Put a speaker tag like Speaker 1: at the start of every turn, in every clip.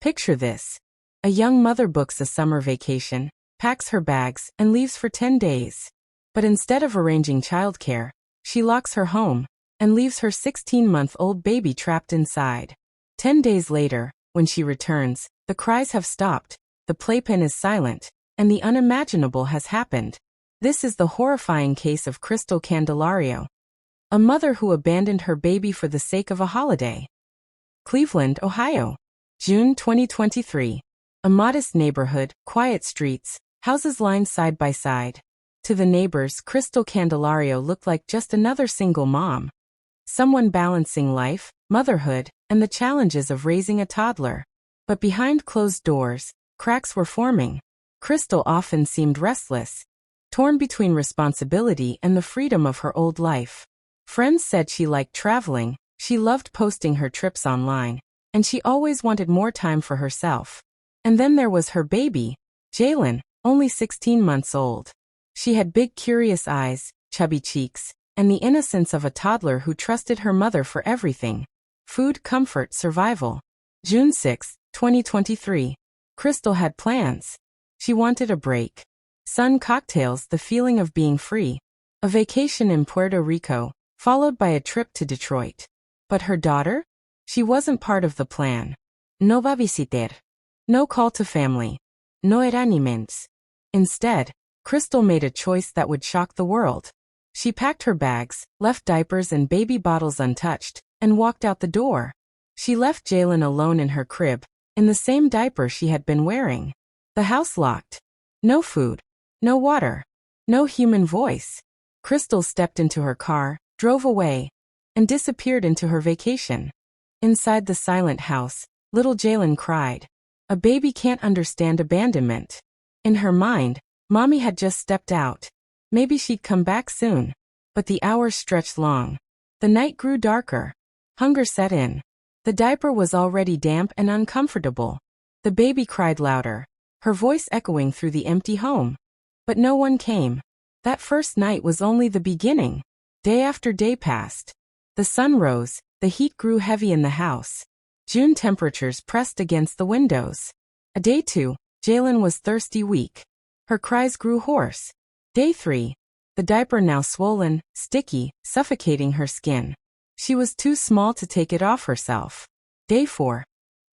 Speaker 1: Picture this. A young mother books a summer vacation, packs her bags, and leaves for 10 days. But instead of arranging childcare, she locks her home and leaves her 16-month-old baby trapped inside. 10 days later, when she returns, the cries have stopped, the playpen is silent, and the unimaginable has happened. This is the horrifying case of Kristel Candelario, a mother who abandoned her baby for the sake of a holiday. Cleveland, Ohio. June 2023. A modest neighborhood, quiet streets, houses lined side by side. To the neighbors, Kristel Candelario looked like just another single mom. Someone balancing life, motherhood, and the challenges of raising a toddler. But behind closed doors, cracks were forming. Kristel often seemed restless, torn between responsibility and the freedom of her old life. Friends said she liked traveling, she loved posting her trips online, and she always wanted more time for herself. And then there was her baby, Jailyn, only 16 months old. She had big curious eyes, chubby cheeks, and the innocence of a toddler who trusted her mother for everything. Food, comfort, survival. June 6, 2023. Kristel had plans. She wanted a break. Sun cocktails, the feeling of being free. A vacation in Puerto Rico, followed by a trip to Detroit. But her daughter? She wasn't part of the plan. No babysitter. No call to family. No arrangements. Instead, Kristel made a choice that would shock the world. She packed her bags, left diapers and baby bottles untouched, and walked out the door. She left Jailyn alone in her crib, in the same diaper she had been wearing. The house locked. No food. No water. No human voice. Kristel stepped into her car, drove away, and disappeared into her vacation. Inside the silent house, little Jailyn cried. A baby can't understand abandonment. In her mind, Mommy had just stepped out. Maybe she'd come back soon. But the hours stretched long. The night grew darker. Hunger set in. The diaper was already damp and uncomfortable. The baby cried louder, her voice echoing through the empty home. But no one came. That first night was only the beginning. Day after day passed. The sun rose, the heat grew heavy in the house. June temperatures pressed against the windows. Day 2, Jailyn was thirsty, weak. Her cries grew hoarse. Day 3, the diaper now swollen, sticky, suffocating her skin. She was too small to take it off herself. Day 4,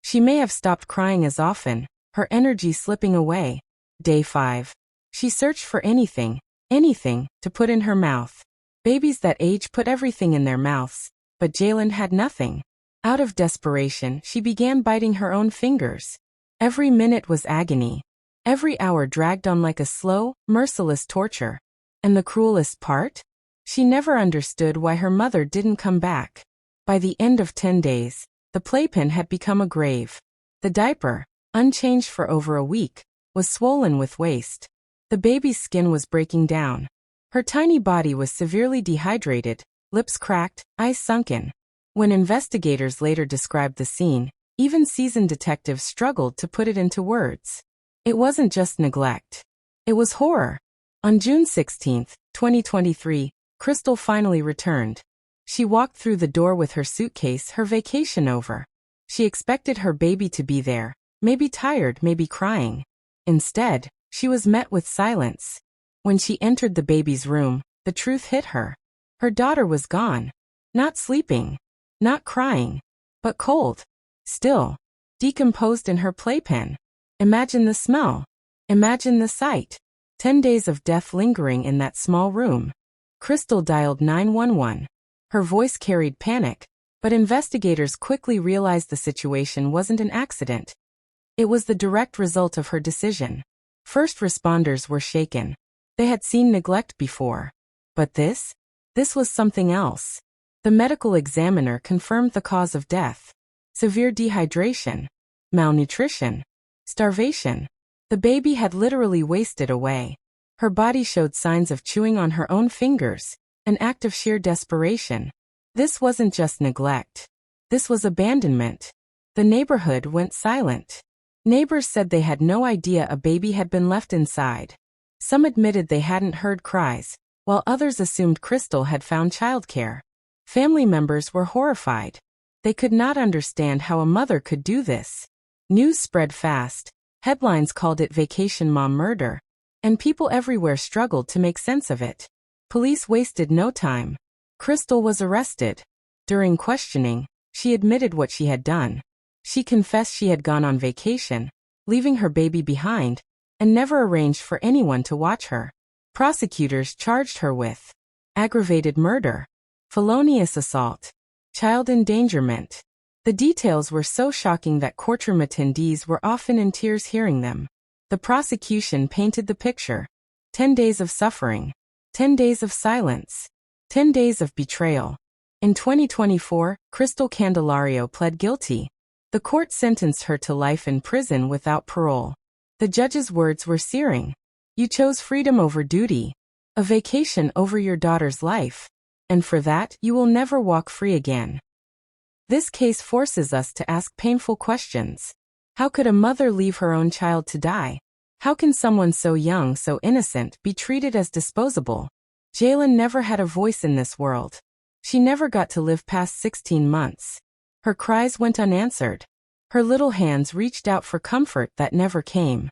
Speaker 1: she may have stopped crying as often, her energy slipping away. Day 5, she searched for anything, to put in her mouth. Babies that age put everything in their mouths, but Jailyn had nothing. Out of desperation, she began biting her own fingers. Every minute was agony. Every hour dragged on like a slow, merciless torture. And the cruelest part? She never understood why her mother didn't come back. By the end of 10 days, the playpen had become a grave. The diaper, unchanged for over a week, was swollen with waste. The baby's skin was breaking down. Her tiny body was severely dehydrated, lips cracked, eyes sunken. When investigators later described the scene, even seasoned detectives struggled to put it into words. It wasn't just neglect. It was horror. On June 16, 2023, Kristel finally returned. She walked through the door with her suitcase, her vacation over. She expected her baby to be there, maybe tired, maybe crying. Instead, she was met with silence. When she entered the baby's room, the truth hit her. Her daughter was gone. Not sleeping. Not crying. But cold. Still. Decomposed in her playpen. Imagine the smell. Imagine the sight. 10 days of death lingering in that small room. Kristel dialed 911. Her voice carried panic, but investigators quickly realized the situation wasn't an accident. It was the direct result of her decision. First responders were shaken. They had seen neglect before. But this was something else. The medical examiner confirmed the cause of death. Severe dehydration. Malnutrition. Starvation. The baby had literally wasted away. Her body showed signs of chewing on her own fingers, an act of sheer desperation. This wasn't just neglect. This was abandonment. The neighborhood went silent. Neighbors said they had no idea a baby had been left inside. Some admitted they hadn't heard cries, while others assumed Kristel had found childcare. Family members were horrified. They could not understand how a mother could do this. News spread fast. Headlines called it vacation mom murder, and people everywhere struggled to make sense of it. Police wasted no time. Kristel was arrested. During questioning, she admitted what she had done. She confessed she had gone on vacation, leaving her baby behind, and never arranged for anyone to watch her. Prosecutors charged her with aggravated murder, felonious assault, child endangerment. The details were so shocking that courtroom attendees were often in tears hearing them. The prosecution painted the picture. 10 days of suffering. 10 days of silence. 10 days of betrayal. In 2024, Kristel Candelario pled guilty. The court sentenced her to life in prison without parole. The judge's words were searing. You chose freedom over duty, a vacation over your daughter's life, and for that, you will never walk free again. This case forces us to ask painful questions. How could a mother leave her own child to die? How can someone so young, so innocent, be treated as disposable? Jailyn never had a voice in this world. She never got to live past 16 months. Her cries went unanswered. Her little hands reached out for comfort that never came.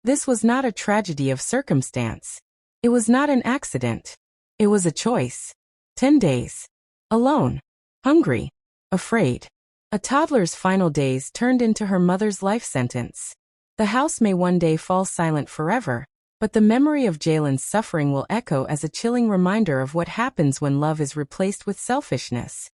Speaker 1: This was not a tragedy of circumstance. It was not an accident. It was a choice. 10 days. Alone. Hungry. Afraid. A toddler's final days turned into her mother's life sentence. The house may one day fall silent forever, but the memory of Jailyn's suffering will echo as a chilling reminder of what happens when love is replaced with selfishness.